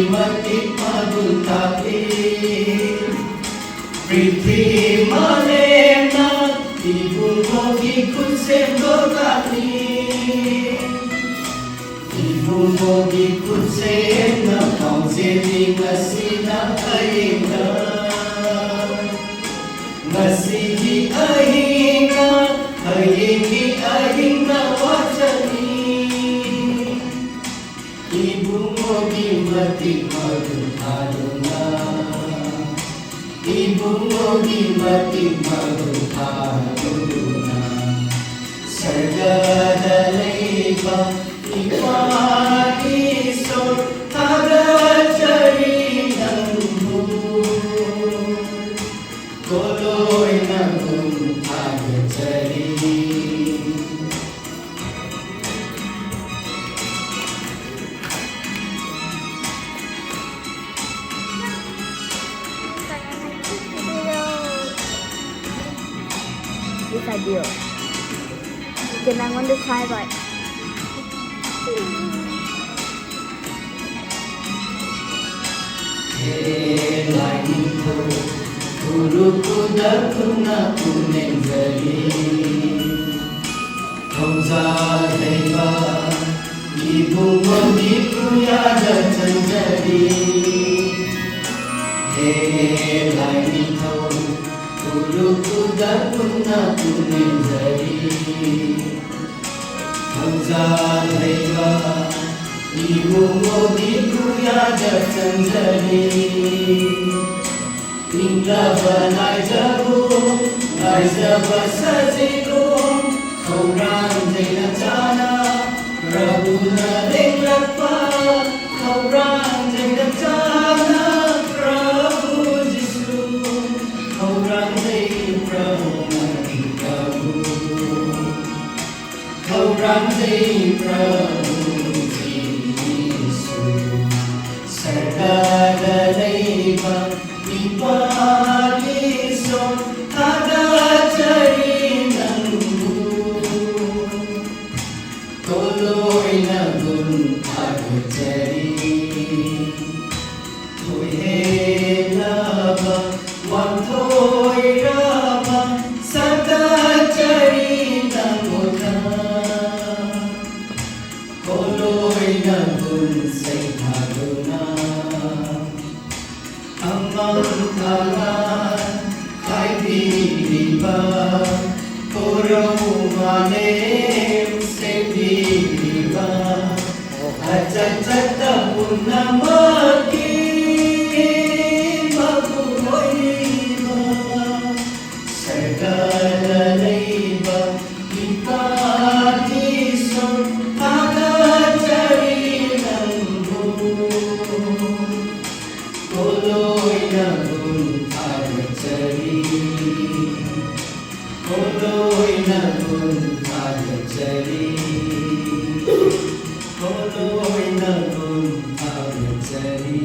Matik madultakin Priti malena Ibu mogi kutsem dokani Ibu mogi kutsem na Pangseli masina ayina Masiji ayina Ayini ayina wajani Ibu mogi matik madultaduna Ibu mogi matik madultaduna Sargadalaiba Ipaiso Tagachari Nambu Koloy Nambun Tagachari Bisa deal. Kenangan the try right. Lainko guru kuda kuna kunenjali Thongza deva Ibu mogi kuya janjali Lainko guru kuda kuna kunenjali Thongza deva Ibu mogi kuya janjali Ingla banai jabu, nai jaba sajiku, Kauran jaina jana, Prabhu na denglapa, Kauran jaina jana, Prabhu Jisu, Kauran jaina Prabhu, Kauran jaina Prabhu Jisu, Sargadalaiba. Ipaiso Tagachari Nambu Koloy Nambun Tagachari Toye Lava Wantoy Rama Sagachari Namuta Koloy Nambun Saitaduna Amang talan kay biliba Kurang umalim sa biliba At-at-at tapon na maging-mabuhay-iba Sargadalaiba Ipatisong Tagachari Nambu Koloy Nambun Tagachari Koloy Nambun Tagachari Koloy Nambun Tagachari